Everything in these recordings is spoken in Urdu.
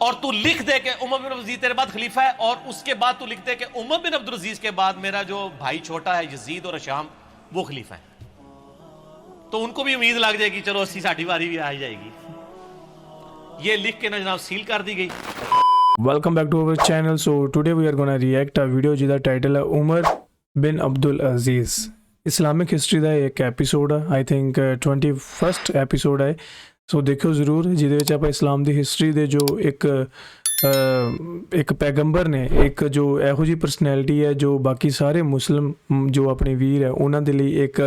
اور تو لکھ دے کہ عمر بن عبدالعزیز تیرے بعد خلیفہ ہے, اور اس کے بعد تو لکھ دے کہ عمر بن عبدالعزیز کے بعد میرا جو بھائی چھوٹا ہے یزید اور ہشام وہ خلیفہ ہے, تو ان کو بھی امید لگ جائے گی چلو 80-60 باری بھی آ جائے گی. یہ لکھ کے نا جناب سیل کر دی گئی. Welcome back to our channel. So today we are gonna react a video ਜਿਹਦਾ ਟਾਈਟਲ ਹੈ ਉਮਰ ਬਿਨ ਅਬਦੁਲ ਅਜ਼ੀਜ਼. ਇਸਲਾਮਿਕ ਹਿਸਟਰੀ ਦਾ ਇੱਕ ਐਪੀਸੋਡ ਹੈ, ਆਈ ਥਿੰਕ 21st ਐਪੀਸੋਡ ਹੈ. ਸੋ ਦੇਖਿਓ ਜ਼ਰੂਰ, ਜਿਹਦੇ ਵਿੱਚ ਆਪਾਂ ਇਸਲਾਮ ਦੀ ਹਿਸਟਰੀ ਦੇ ਜੋ ਇੱਕ ਪੈਗੰਬਰ ਨੇ, ਇੱਕ ਜੋ ਇਹੋ ਜਿਹੀ ਪਰਸਨੈਲਿਟੀ ਹੈ ਜੋ ਬਾਕੀ ਸਾਰੇ ਮੁਸਲਿਮ ਜੋ ਆਪਣੇ ਵੀਰ ਹੈ ਉਹਨਾਂ ਦੇ ਲਈ ਇੱਕ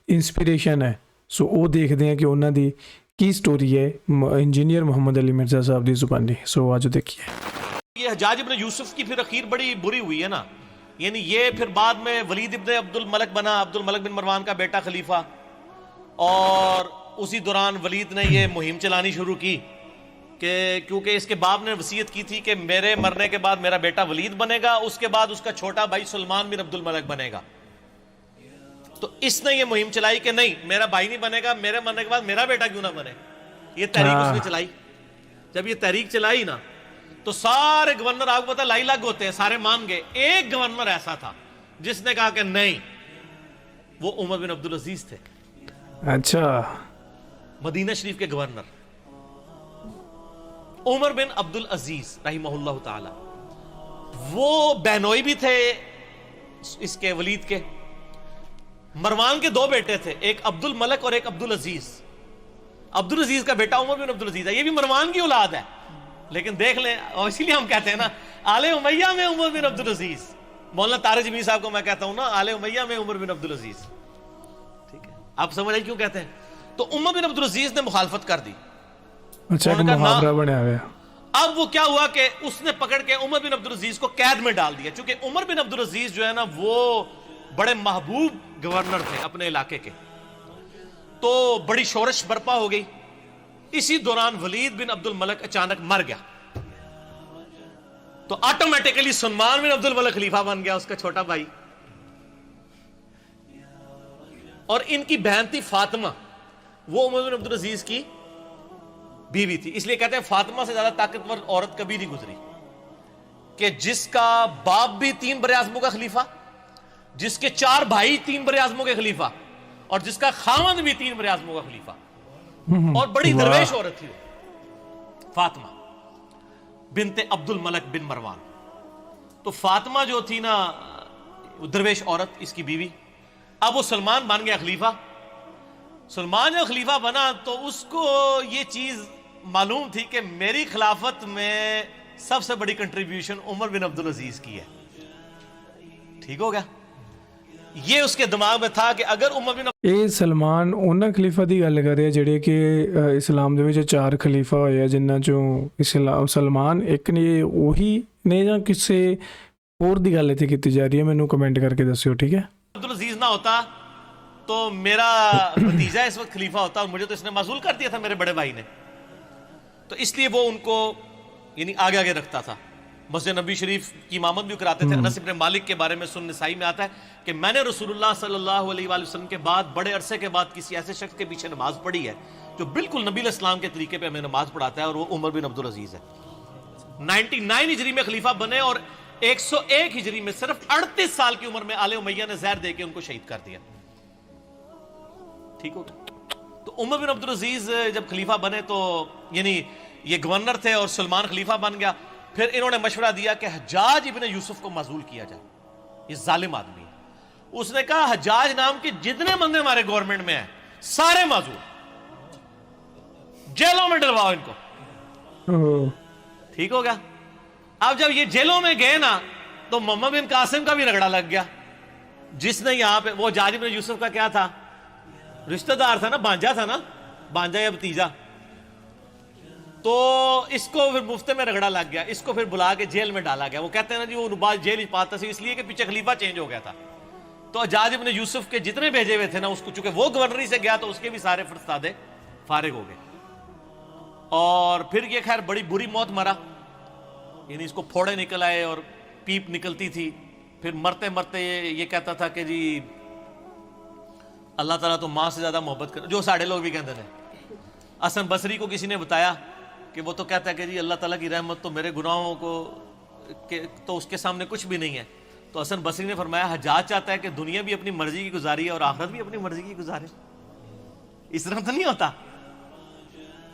ਇੰਸਪੀਰੇਸ਼ਨ ਹੈ. ਸੋ ਉਹ ਦੇਖਦੇ ਹਾਂ ਕਿ ਉਹਨਾਂ ਦੀ کی سٹوری ہے انجینئر محمد علی مرزا صاحب دی زبانی. سو آج دیکھیے. یہ حجاج ابن یوسف کی پھر اخیر بڑی بری ہوئی ہے نا, یعنی یہ پھر بعد میں ولید ابن عبد الملک بنا, عبد الملک بن مروان کا بیٹا خلیفہ, اور اسی دوران ولید نے یہ مہم چلانی شروع کی کہ کیونکہ اس کے باپ نے وصیت کی تھی کہ میرے مرنے کے بعد میرا بیٹا ولید بنے گا, اس کے بعد اس کا چھوٹا بھائی سلمان بن عبد الملک بنے گا. تو اس نے یہ مہم چلائی کہ نہیں میرا بھائی نہیں بنے گا, میرے مرنے کے بعد میرا بیٹا کیوں نہ بنے. یہ تحریک اس نے چلائی. جب یہ تحریک چلائی نا تو سارے گورنر آپ کو پتا لائی لگ ہوتے ہیں, سارے مان گئے. ایک گورنر ایسا تھا جس نے کہا کہ نہیں, وہ عمر بن عبدالعزیز تھے. اچھا, مدینہ شریف کے گورنر عمر بن عبدالعزیز رحمہ اللہ تعالی. وہ بہنوئی بھی تھے اس کے ولید کے. مروان کے دو بیٹے تھے, ایک عبد الملک اور ایک عبدالعزیز. عبدالعزیز کا بیٹا عمر بن عبدالعزیز ہے, یہ بھی مروان کی اولاد ہے. لیکن دیکھ لیں, اور اسی لیے ہم کہتے ہیں نا آل امیہ میں عمر بن عبدالعزیز. مولانا طارق جمیل صاحب کو میں کہتا ہوں نا آل امیہ میں عمر بن عبدالعزیز. ٹھیک ہے, آپ سمجھ آئی کیوں کہتے ہیں. تو عمر بن عبدالعزیز نے مخالفت کر دی. اچھا, محاورہ بنیا ہوا. اب وہ کیا ہوا کہ اس نے پکڑ کے عمر بن عبدالعزیز کو قید میں ڈال دیا, چونکہ عمر بن عبدالعزیز جو ہے نا وہ بڑے محبوب گورنر تھے اپنے علاقے کے. تو بڑی شورش برپا ہو گئی. اسی دوران ولید بن عبد الملک اچانک مر گیا, تو آٹومیٹیکلی سلمان بن عبد الملک خلیفہ بن گیا, اس کا چھوٹا بھائی. اور ان کی بہن تھی فاطمہ, وہ عمر بن عبدالعزیز کی بیوی تھی. اس لیے کہتے ہیں فاطمہ سے زیادہ طاقتور عورت کبھی نہیں گزری, کہ جس کا باپ بھی 3 براعظموں کا خلیفہ, جس کے 4 بھائی 3 براعظموں کے خلیفہ, اور جس کا خاوند بھی 3 براعظموں کا خلیفہ. اور بڑی درویش عورت تھی وہ فاطمہ بنت عبد الملک بن مروان. تو فاطمہ جو تھی نا درویش عورت, اس کی بیوی. اب وہ سلمان بن گیا خلیفہ. سلمان جو خلیفہ بنا تو اس کو یہ چیز معلوم تھی کہ میری خلافت میں سب سے بڑی کنٹریبیوشن عمر بن عبدالعزیز کی ہے. ٹھیک ہو گیا. یہ اس کے دماغ میں تھا کہ اگر عمر بن ਇਹ ਸਲਮਾਨ ਉਹਨਾਂ ਖਲੀਫਾ ਦੀ ਗੱਲ ਕਰ ਰਿਹਾ ਜਿਹੜੇ ਕਿ ਇਸਲਾਮ ਦੇ ਵਿੱਚ 4 ਖਲੀਫਾ ਹੋਏ ਆ, ਜਿਨ੍ਹਾਂ ਚੋਂ ਸਲਮਾਨ ਇੱਕ ਨੇ, ਉਹੀ ਨੇ ਜਾਂ ਕਿਸੇ ਹੋਰ ਦੀ ਗੱਲ ਇੱਥੇ ਕੀਤੀ ਜਾ ਰਹੀ ਹੈ. ਮੈਨੂੰ ਕਮੈਂਟ ਕਰਕੇ ਦੱਸਿਓ, ਠੀਕ ہے. عبدالعزیز نہ ہوتا تو میرا بھتیجا اس وقت خلیفہ ہوتا, اور مجھے تو اس نے معزول کر دیا تھا میرے بڑے بھائی نے. تو اس لیے وہ ان کو یعنی آگے آگے رکھتا تھا. مسجد نبی شریف کی امامت بھی کراتے تھے. انس بن مالک کے بارے میں سنن نسائی میں آتا ہے کہ میں نے رسول اللہ صلی اللہ علیہ وآلہ وسلم کے بعد بڑے عرصے کے بعد کسی ایسے شخص کے پیچھے نماز پڑھی ہے جو بالکل نبی علیہ السلام کے طریقے پہ ہمیں نماز پڑھاتا ہے, اور وہ عمر بن عبدالعزیز ہے. 99 ہجری میں خلیفہ بنے, اور 101 ہجری میں صرف 38 سال کی عمر میں آل امیہ نے زہر دے کے ان کو شہید کر دیا. ٹھیک ہو. تو عمر بن عبدالعزیز جب خلیفہ بنے تو یعنی یہ گورنر تھے اور سلمان خلیفہ بن گیا. پھر انہوں نے مشورہ دیا کہ حجاج ابن یوسف کو معزول کیا جائے, یہ ظالم آدمی ہے. اس نے کہا حجاج نام کے جتنے بندے ہمارے گورنمنٹ میں ہیں سارے معزول, جیلوں میں ڈلواؤ ان کو. ٹھیک ہو گیا. اب جب یہ جیلوں میں گئے نا تو محمد بن قاسم کا بھی رگڑا لگ گیا, جس نے یہاں پہ, وہ حجاج ابن یوسف کا کیا تھا, رشتہ دار تھا نا, بانجا تھا نا, بانجا یا بھتیجا. تو اس کو پھر مفتے میں رگڑا لگ گیا, اس کو پھر بلا کے جیل میں ڈالا گیا. وہ کہتے ہیں نا جی وہ نباز جیل ہی پاتا سی, اس لیے کہ پیچھے خلیفہ چینج ہو گیا تھا. تو حجاج ابن یوسف کے جتنے بھیجے ہوئے تھے نا, اس کو چونکہ وہ گورنری سے گیا تو اس کے بھی سارے فرستادے فارغ ہو گئے. اور پھر یہ خیر بڑی بری موت مرا, یعنی اس کو پھوڑے نکل آئے اور پیپ نکلتی تھی. پھر مرتے مرتے یہ کہتا تھا کہ جی اللہ تعالیٰ تو ماں سے زیادہ محبت کر, جو ساڑھے لوگ بھی کہتے ہیں. حسن بصری کو کسی نے بتایا کہ وہ تو کہتا ہے کہ جی اللہ تعالیٰ کی رحمت تو میرے گناہوں کو تو اس کے سامنے کچھ بھی نہیں ہے. تو حسن بصری نے فرمایا حجاج چاہتا ہے کہ دنیا بھی اپنی مرضی کی گزاری ہے اور آخرت بھی اپنی مرضی کی گزارے. اس طرح تو نہیں ہوتا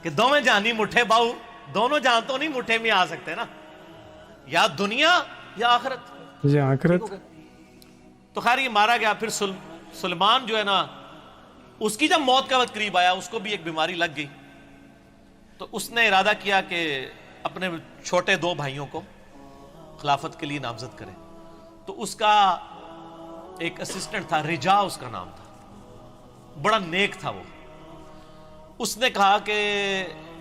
کہ دونوں جہانی مٹھے باؤ, دونوں جہاں تو نہیں مٹھے میں آ سکتے نا, یا دنیا یا آخرت. جی آخرت. تو خیر یہ مارا گیا. پھر سلمان جو ہے نا, اس کی جب موت کا وقت قریب آیا, اس کو بھی ایک بیماری لگ گئی. تو اس نے ارادہ کیا کہ اپنے چھوٹے 2 بھائیوں کو خلافت کے لیے نامزد کرے. تو اس کا ایک اسسٹنٹ تھا, رجا اس کا نام تھا, بڑا نیک تھا وہ. اس نے کہا کہ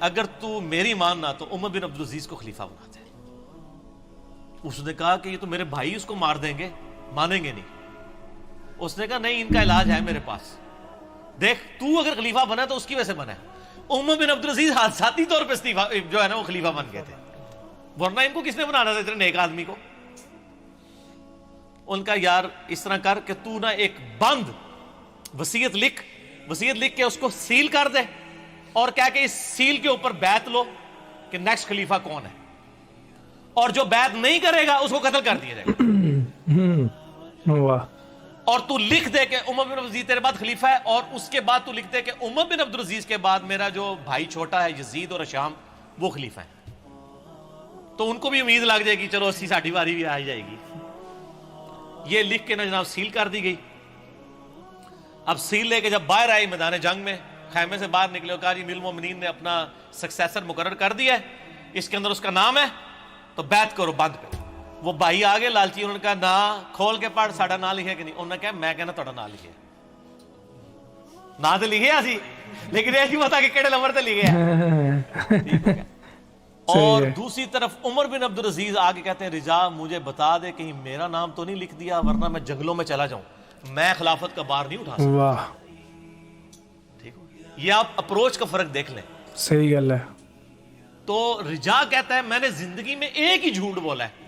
اگر تو میری ماننا تو عمر بن عبدالعزیز کو خلیفہ بنا دے. اس نے کہا کہ یہ تو میرے بھائی اس کو مار دیں گے, مانیں گے نہیں. اس نے کہا نہیں, ان کا علاج ہے میرے پاس, دیکھ تو اگر خلیفہ بنا تو اس کی وجہ سے بنا ہے. عمر بن عبدالعزیز حادثاتی طور پہ جو ہے نا وہ خلیفہ بن گئے تھے, ورنہ ان کو کس نے بنانا تھا اتنے نیک آدمی کو. ان کا یار اس طرح کر کہ تو نا ایک بند وصیت لکھ کے اس کو سیل کر دے, اور کہہ کہ اس سیل کے اوپر بیعت لو کہ نیکسٹ خلیفہ کون ہے, اور جو بیعت نہیں کرے گا اس کو قتل کر دیا جائے گا. واہ. اور تو لکھ دے کہ عمر بن عبدالعزیز تیرے بعد خلیفہ ہے, اور اس کے بعد تو لکھ دے کہ عمر بن عبدالعزیز کے بعد میرا جو بھائی چھوٹا ہے یزید اور اشام وہ خلیفہ ہے. تو ان کو بھی امید لگ جائے گی چلو 80-60 باری بھی آ جائے گی. یہ لکھ کے نا جناب سیل کر دی گئی. اب سیل لے کے جب باہر آئی میدان جنگ میں, خیمے سے باہر نکلے اور کہا جی امیر المومنین نے اپنا سکسیسر مقرر کر دیا ہے, اس کے اندر اس کا نام ہے, تو بیعت کرو بند کرو. وہ بھائی آگے لالچی, انہوں نے کہا نا کھول کے پڑھ ساڑا نام لکھے کہ نہیں. انہوں نے کہا میں کہنا تھوڑا نام لکھے, نام تو لکھے سی لیکن یہ نہیں پتا کہ کیڑے نمبر تے لکھے. اور دوسری طرف عمر بن عبدالعزیز آگے کہتے ہیں رجا مجھے بتا دے کہیں میرا نام تو نہیں لکھ دیا, ورنہ میں جنگلوں میں چلا جاؤں, میں خلافت کا بار نہیں اٹھا سکتا. یہ آپ اپروچ کا فرق دیکھ لیں. صحیح گل ہے. تو رجا کہتا ہے میں نے زندگی میں ایک ہی جھوٹ بولا ہے,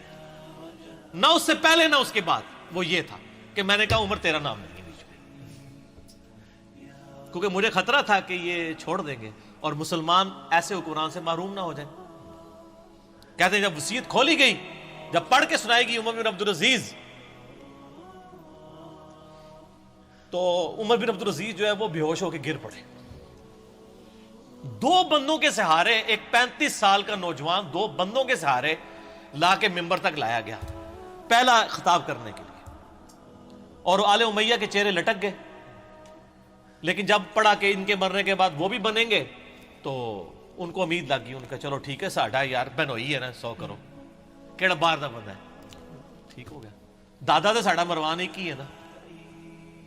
نہ اس سے پہلے نہ اس کے بعد, وہ یہ تھا کہ میں نے کہا عمر تیرا نام نہیں ہے بیچ میں, کیونکہ مجھے خطرہ تھا کہ یہ چھوڑ دیں گے اور مسلمان ایسے حکمران سے محروم نہ ہو جائیں. کہتے ہیں جب وصیت کھولی گئی, جب پڑھ کے سنائے گی عمر بن عبدالعزیز, تو عمر بن عبدالعزیز جو ہے وہ بے ہوش ہو کے گر پڑے. 2 بندوں کے سہارے, ایک 35 سال کا نوجوان 2 بندوں کے سہارے لا کے منبر تک لایا گیا پہلا خطاب کرنے کے لیے, اور آل امیہ کے چہرے لٹک گئے. لیکن جب پڑھا کہ ان کے مرنے کے بعد وہ بھی بنیں گے تو ان کو امید لگ گئی. ان کا چلو ٹھیک ہے ساڈا یار بہنوئی ہے نا 100 کرو کیڑا باہر دا بندہ ہے, ٹھیک ہو گیا. دادا تو ساڈا مروان ایک ہی ہے نا,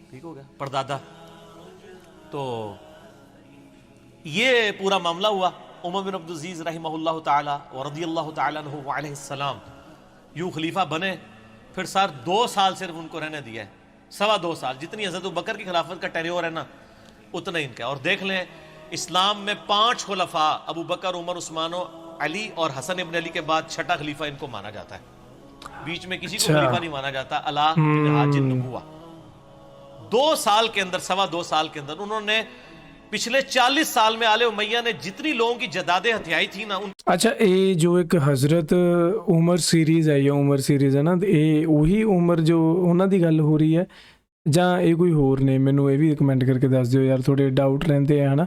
ٹھیک ہو گیا, پردادا. تو یہ پورا معاملہ ہوا. عمر بن عبدالعزیز رحمہ اللہ تعالی ورضی اللہ تعالی عنہ وعلیہ السلام یوں خلیفہ بنے. پھر سر 2 سال صرف ان کو رہنے دیا ہے, 2.25 سال, جتنی حضرت ابوبکر کی خلافت کا ٹینیور ہے نا اتنا ہی ان کا. اور دیکھ لیں اسلام میں 5 خلفاء ابو بکر, عمر, عثمان و علی اور حسن ابن علی کے بعد 6ٹھا خلیفہ ان کو مانا جاتا ہے. بیچ میں کسی کو خلیفہ نہیں مانا جاتا. اللہ حاج النبوہ 2 سال کے اندر, 2.25 سال کے اندر انہوں نے پچھلے 40 سال میں آل امیہ نے جتنی لوگوں کی جدادیں ہتھیائی تھی نا. اچھا یہ جو ایک حضرت عمر سیریز ہے یا عمر سیریز ہے نا, یہ وہی عمر جو انہوں دی گل ہو رہی ہے ਜਾਂ ਇਹ ਕੋਈ ਹੋਰ ਨੇ? ਮੈਨੂੰ ਇਹ ਵੀ ਕਮੈਂਟ ਕਰਕੇ ਦੱਸ ਦਿਓ ਯਾਰ, ਥੋੜ੍ਹੇ ਡਾਊਟ ਰਹਿੰਦੇ ਆ ਹੈ ਨਾ,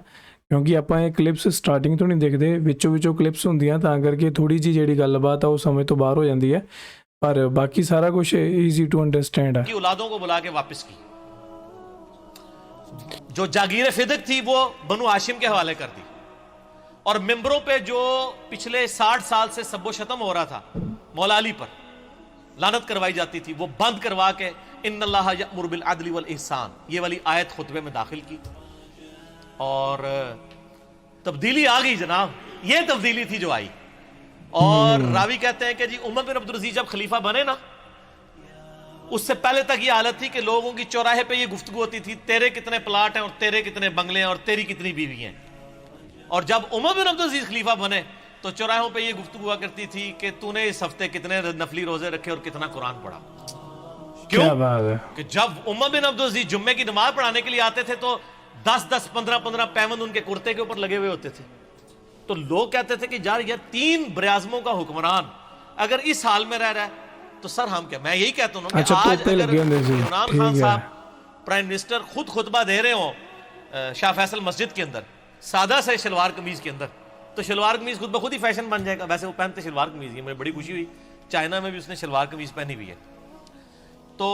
ਕਿਉਂਕਿ ਆਪਾਂ ਇਹ ਕਲਿੱਪਸ ਸਟਾਰਟਿੰਗ ਤੋਂ ਨਹੀਂ ਦੇਖਦੇ, ਵਿੱਚੋਂ ਕਲਿੱਪਸ ਹੁੰਦੀਆਂ, ਤਾਂ ਕਰਕੇ ਥੋੜ੍ਹੀ ਜਿਹੀ ਜਿਹੜੀ ਗੱਲਬਾਤ ਆ ਉਹ ਸਮਝ ਤੋਂ ਬਾਹਰ ਹੋ ਜਾਂਦੀ ਹੈ, ਪਰ ਬਾਕੀ ਸਾਰਾ ਕੁਝ ਈਜ਼ੀ ਟੂ ਅੰਡਰਸਟੈਂਡ ਹੈ. اولادوں کو بلا کے واپس کی, جو جاگیر فدق تھی وہ بنو ہاشم کے حوالے کر دی, اور ممبروں پہ جو پچھلے 60 سال سے سب و شتم ہو رہا تھا مولا علی پر, لعنت کروائی جاتی تھی, وہ بند کروا کے ان اللہ یأمر بالعدل والاحسان یہ والی آیت خطبے میں داخل کی. اور تبدیلی آ گئی جناب, یہ تبدیلی تھی جو آئی. اور راوی کہتے ہیں کہ جی عمر بن عبدالعزیز جب خلیفہ بنے نا, اس سے پہلے تک یہ حالت تھی کہ لوگوں کی چوراہے پہ یہ گفتگو ہوتی تھی, تیرے کتنے پلاٹ ہیں اور تیرے کتنے بنگلے ہیں اور تیری کتنی بیوی ہیں. اور جب عمر بن عبدالعزیز خلیفہ بنے تو چوراہوں پہ یہ گفتگو ہوا کرتی تھی کہ تو نے اس ہفتے کتنے نفلی روزے رکھے اور کتنا قرآن پڑھا. کیوں؟ کہ جب عمر بن عبدالعزیز جمعے کی نماز پڑھانے کے لیے آتے تھے تو 10-10, 15-15 پیوند ان کے کرتے کے اوپر لگے ہوئے ہوتے تھے. تو لوگ کہتے تھے کہ یار یہ 3 براعظموں کا حکمران اگر اس حال میں رہ رہا ہے تو سر ہم کیا. میں یہی کہتا ہوں کہ آج اگر عمران خان صاحب پرائم منسٹر خود خطبہ دے رہے ہوں شاہ فیصل مسجد کے اندر سادہ سے شلوار قمیض کے اندر, تو شلوار قمیض خود بخود ہی فیشن بن جائے گا. ویسے وہ پہنتے شلوار قمیض ہی, مجھے بڑی خوشی ہوئی چائنا میں بھی اس نے شلوار قمیض پہنی ہوئی ہے, تو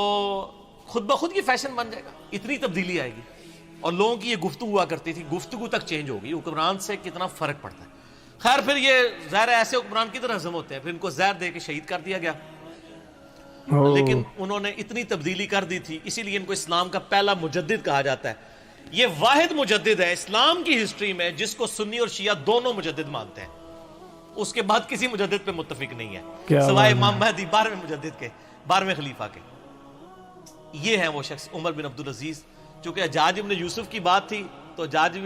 خود بخود کی فیشن بن جائے گا. اتنی تبدیلی آئے گی. اور لوگوں کی یہ گفتگو ہوا کرتی تھی, گفتگو تک چینج ہوگی. حکمران سے کتنا فرق پڑتا ہے. خیر پھر یہ ظاہر ایسے حکمران کی طرح ہضم ہوتے ہیں, پھر ان کو زہر دے کے شہید کر دیا گیا. لیکن انہوں نے اتنی تبدیلی کر دی تھی, اسی لیے ان کو اسلام کا پہلا مجدد کہا جاتا ہے. یہ واحد مجدد ہے اسلام کی ہسٹری میں جس کو سنی اور شیعہ دونوں مجدد مانتے ہیں. اس کے بعد کسی مجدد پہ متفق نہیں ہے سوائے امام مہدی 12ویں مجدد کے, 12ویں خلیفہ کے. یہ ہیں وہ شخص عمر بن عبدالعزیز. چونکہ حجاج ابن یوسف کی بات تھی تو حجاج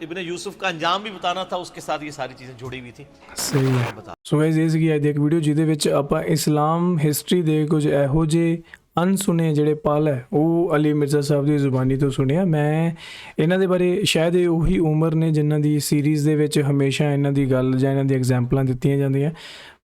ابن یوسف کا انجام بھی بتانا تھا, اس کے ساتھ یہ ساری چیزیں جڑی ہوئی تھیں. ਸਹੀ ਹੈ. ਸੋ ਗਾਇਜ਼ ਇਹ ਸੀਗੀ ਅੱਜ ਦੀ ਇੱਕ ਵੀਡੀਓ ਜਿਹਦੇ ਵਿੱਚ ਆਪਾਂ ਇਸਲਾਮ ਹਿਸਟਰੀ ਦੇ ਕੁਝ ਇਹੋ ਜਿਹੇ ਅਣਸੁਣੇ ਜਿਹੜੇ ਪਲ ਹੈ ਉਹ ਅਲੀ ਮਿਰਜ਼ਾ ਸਾਹਿਬ ਦੀ ਜ਼ੁਬਾਨੀ ਤੋਂ ਸੁਣਿਆ. ਮੈਂ ਇਹਨਾਂ ਦੇ ਬਾਰੇ ਸ਼ਾਇਦ ਇਹ ਉਹੀ ਉਮਰ ਨੇ ਜਿਨ੍ਹਾਂ ਦੀ ਸੀਰੀਜ਼ ਦੇ ਵਿੱਚ ਹਮੇਸ਼ਾ ਇਹਨਾਂ ਦੀ ਗੱਲ ਜਾਂ ਇਹਨਾਂ ਦੀ ਐਗਜ਼ਾਮਪਲਾਂ ਦਿੱਤੀਆਂ ਜਾਂਦੀਆਂ,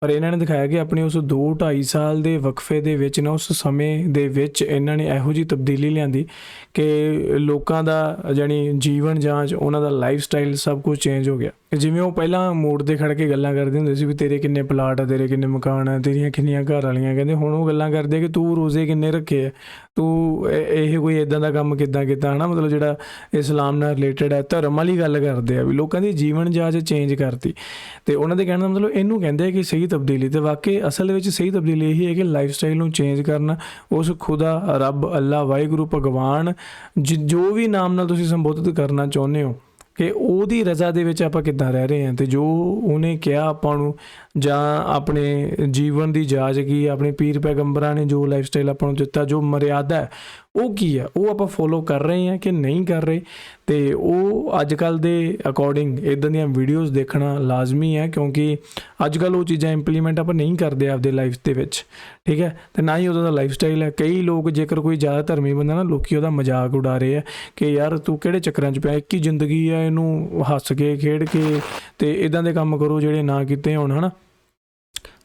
ਪਰ ਇਹਨਾਂ ਨੇ ਦਿਖਾਇਆ ਕਿ ਆਪਣੇ ਉਸ 2-2.5 ਸਾਲ ਦੇ ਵਕਫੇ ਦੇ ਵਿੱਚ ਨਾ ਉਸ ਸਮੇਂ ਦੇ ਵਿੱਚ ਇਹਨਾਂ ਨੇ ਇਹੋ ਜਿਹੀ ਤਬਦੀਲੀ ਲਿਆਂਦੀ ਕਿ ਲੋਕਾਂ ਦਾ ਜਾਣੀ ਜੀਵਨ ਜਾਂਚ, ਉਹਨਾਂ ਦਾ ਲਾਈਫ ਸਟਾਈਲ ਸਭ ਕੁਝ ਚੇਂਜ ਹੋ ਗਿਆ. ਜਿਵੇਂ ਉਹ ਪਹਿਲਾਂ ਮੋੜ 'ਤੇ ਖੜ੍ਹ ਕੇ ਗੱਲਾਂ ਕਰਦੇ ਹੁੰਦੇ ਸੀ ਵੀ ਤੇਰੇ ਕਿੰਨੇ ਪਲਾਟ ਆ, ਤੇਰੇ ਕਿੰਨੇ ਮਕਾਨ ਆ, ਤੇਰੀਆਂ ਕਿੰਨੀਆਂ ਘਰ ਵਾਲੀਆਂ, ਕਹਿੰਦੇ ਹੁਣ ਉਹ ਗੱਲਾਂ ਕਰਦੇ ਕਿ ਤੂੰ ਰੋਜ਼ੇ ਕਿੰਨੇ ਰੱਖੇ ਆ, ਤੂੰ ਇਹ ਕੋਈ ਇੱਦਾਂ ਦਾ ਕੰਮ ਕਿੱਦਾਂ ਕੀਤਾ ਹੈ ਨਾ. ਮਤਲਬ ਜਿਹੜਾ ਇਸਲਾਮ ਨਾਲ ਰਿਲੇਟਡ ਹੈ, ਧਰਮ ਵਾਲੀ ਗੱਲ ਕਰਦੇ ਆ ਵੀ ਲੋਕਾਂ ਦੀ ਜੀਵਨ ਜਾਂਚ ਚੇਂਜ ਕਰਤੀ. ਅਤੇ ਉਹਨਾਂ ਦੇ ਕਹਿਣ ਦਾ ਮਤਲਬ ਇਹਨੂੰ ਕਹਿੰਦੇ ਕਿ ਸਹੀ ਤਬਦੀਲੀ. ਅਤੇ ਵਾਕਈ ਅਸਲ ਵਿੱਚ ਸਹੀ ਤਬਦੀਲੀ ਇਹੀ ਹੈ ਕਿ ਲਾਈਫ ਸਟਾਈਲ ਨੂੰ ਚੇਂਜ ਕਰਨਾ. ਉਸ ਖੁਦਾ, ਰੱਬ, ਅੱਲਾ, ਵਾਹਿਗੁਰੂ, ਭਗਵਾਨ ਜੋ ਵੀ ਨਾਮ ਨਾਲ ਤੁਸੀਂ ਸੰਬੋਧਿਤ ਕਰਨਾ ਚਾਹੁੰਦੇ ਹੋ ਕਿ ਉਹਦੀ ਰਜ਼ਾ ਦੇ ਵਿੱਚ ਆਪਾਂ ਕਿੱਦਾਂ ਰਹਿ ਰਹੇ ਹਾਂ, ਅਤੇ ਜੋ ਉਹਨੇ ਕਿਹਾ ਆਪਾਂ ਨੂੰ ਜਾਂ ਆਪਣੇ ਜੀਵਨ ਦੀ ਜਾਂਚ ਕੀ, ਆਪਣੇ ਪੀਰ ਪੈਗੰਬਰਾਂ ਨੇ ਜੋ ਲਾਈਫ ਸਟਾਈਲ ਆਪਾਂ ਨੂੰ ਦਿੱਤਾ, ਜੋ ਮਰਿਆਦਾ ਹੈ ਉਹ ਕੀ ਹੈ, ਉਹ ਆਪਾਂ ਫੋਲੋ ਕਰ ਰਹੇ ਹਾਂ ਕਿ ਨਹੀਂ ਕਰ ਰਹੇ. ਅਤੇ ਉਹ ਅੱਜ ਕੱਲ੍ਹ ਦੇ ਅਕੋਰਡਿੰਗ ਇੱਦਾਂ ਦੀਆਂ ਵੀਡੀਓਜ਼ ਦੇਖਣਾ ਲਾਜ਼ਮੀ ਹੈ, ਕਿਉਂਕਿ ਅੱਜ ਕੱਲ੍ਹ ਉਹ ਚੀਜ਼ਾਂ ਇੰਪਲੀਮੈਂਟ ਆਪਾਂ ਨਹੀਂ ਕਰਦੇ ਆਪਦੇ ਲਾਈਫ ਦੇ ਵਿੱਚ, ਠੀਕ ਹੈ. ਅਤੇ ਨਾ ਹੀ ਉਹਦਾ ਦਾ ਲਾਈਫ ਸਟਾਈਲ ਹੈ. ਕਈ ਲੋਕ ਜੇਕਰ ਕੋਈ ਜ਼ਿਆਦਾ ਧਰਮੀ ਬੰਦਾ ਨਾ, ਲੋਕ ਉਹਦਾ ਮਜ਼ਾਕ ਉਡਾ ਰਹੇ ਆ ਕਿ ਯਾਰ ਤੂੰ ਕਿਹੜੇ ਚੱਕਰਾਂ 'ਚ ਪਿਆ, ਇੱਕ ਹੀ ਜ਼ਿੰਦਗੀ ਹੈ, ਇਹਨੂੰ ਹੱਸ ਕੇ ਖੇਡ ਕੇ ਅਤੇ ਇੱਦਾਂ ਦੇ ਕੰਮ ਕਰੋ ਜਿਹੜੇ ਨਾ ਕੀਤੇ ਹੋਣ, ਹੈ ਨਾ.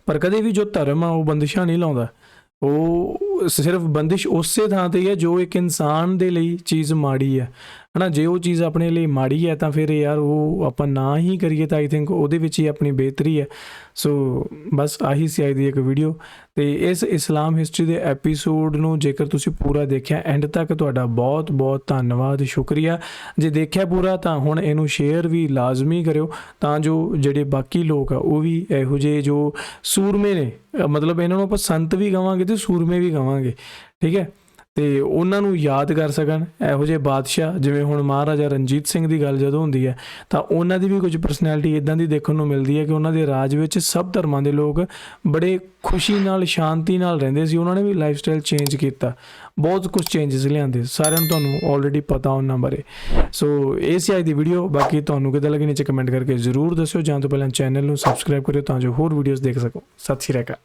ਪਰ ਕਦੇ ਵੀ ਜੋ ਧਰਮ ਆ ਉਹ ਬੰਦਿਸ਼ਾਂ ਨਹੀਂ ਲਾਉਂਦਾ. ਉਹ ਸਿਰਫ ਬੰਦਿਸ਼ ਉਸੇ ਥਾਂ 'ਤੇ ਹੀ ਹੈ ਜੋ ਇੱਕ ਇਨਸਾਨ ਦੇ ਲਈ ਚੀਜ਼ ਮਾੜੀ ਹੈ, ਹੈ ਨਾ. ਜੇ ਉਹ ਚੀਜ਼ ਆਪਣੇ ਲਈ ਮਾੜੀ ਹੈ ਤਾਂ ਫਿਰ ਯਾਰ ਉਹ ਆਪਾਂ ਨਾ ਹੀ ਕਰੀਏ ਤਾਂ ਆਈ ਥਿੰਕ ਉਹਦੇ ਵਿੱਚ ਹੀ ਆਪਣੀ ਬਿਹਤਰੀ ਹੈ. ਸੋ ਬਸ ਆਹੀ ਸੀ ਅੱਜ ਦੀ ਇੱਕ ਵੀਡੀਓ. ਅਤੇ ਇਸ ਇਸਲਾਮ ਹਿਸਟਰੀ ਦੇ ਐਪੀਸੋਡ ਨੂੰ ਜੇਕਰ ਤੁਸੀਂ ਪੂਰਾ ਦੇਖਿਆ ਐਂਡ ਤੱਕ, ਤੁਹਾਡਾ ਬਹੁਤ ਬਹੁਤ ਧੰਨਵਾਦ, ਸ਼ੁਕਰੀਆ. ਜੇ ਦੇਖਿਆ ਪੂਰਾ ਤਾਂ ਹੁਣ ਇਹਨੂੰ ਸ਼ੇਅਰ ਵੀ ਲਾਜ਼ਮੀ ਕਰਿਓ ਤਾਂ ਜੋ ਜਿਹੜੇ ਬਾਕੀ ਲੋਕ ਆ ਉਹ ਵੀ ਇਹੋ ਜਿਹੇ ਜੋ ਸੂਰਮੇ ਨੇ, ਮਤਲਬ ਇਹਨਾਂ ਨੂੰ ਆਪਾਂ ਸੰਤ ਵੀ ਕਹਾਂਗੇ ਅਤੇ ਸੂਰਮੇ ਵੀ ਕਹਾਂਗੇ, ਠੀਕ ਹੈ, ਅਤੇ ਉਹਨਾਂ ਨੂੰ ਯਾਦ ਕਰ ਸਕਣ. ਇਹੋ ਜਿਹੇ ਬਾਦਸ਼ਾਹ ਜਿਵੇਂ ਹੁਣ ਮਹਾਰਾਜਾ ਰਣਜੀਤ ਸਿੰਘ ਦੀ ਗੱਲ ਜਦੋਂ ਹੁੰਦੀ ਹੈ ਤਾਂ ਉਹਨਾਂ ਦੀ ਵੀ ਕੁਝ ਪਰਸਨੈਲਿਟੀ ਇੱਦਾਂ ਦੀ ਦੇਖਣ ਨੂੰ ਮਿਲਦੀ ਹੈ ਕਿ ਉਹਨਾਂ ਦੇ ਰਾਜ ਵਿੱਚ ਸਭ ਧਰਮਾਂ ਦੇ ਲੋਕ ਬੜੇ ਖੁਸ਼ੀ ਨਾਲ, ਸ਼ਾਂਤੀ ਨਾਲ ਰਹਿੰਦੇ ਸੀ. ਉਹਨਾਂ ਨੇ ਵੀ ਲਾਈਫ ਸਟਾਈਲ ਚੇਂਜ ਕੀਤਾ, ਬਹੁਤ ਕੁਝ ਚੇਂਜਸ ਲਿਆਂਦੇ, ਸਾਰਿਆਂ ਨੂੰ ਤੁਹਾਨੂੰ ਆਲਰੇਡੀ ਪਤਾ ਉਹਨਾਂ ਬਾਰੇ. ਸੋ ਇਹ ਸੀ ਅੱਜ ਦੀ ਵੀਡੀਓ. ਬਾਕੀ ਤੁਹਾਨੂੰ ਕਿੱਦਾਂ ਲੱਗੀ ਨੀਚੇ ਕਮੈਂਟ ਕਰਕੇ ਜ਼ਰੂਰ ਦੱਸਿਓ. ਜਾਣ ਤੋਂ ਪਹਿਲਾਂ ਚੈਨਲ ਨੂੰ ਸਬਸਕ੍ਰਾਈਬ ਕਰਿਓ ਤਾਂ ਜੋ ਹੋਰ ਵੀਡੀਓਜ਼ ਦੇਖ ਸਕੋ. ਸਤਿ ਸ਼੍ਰੀ ਅਕਾਲ.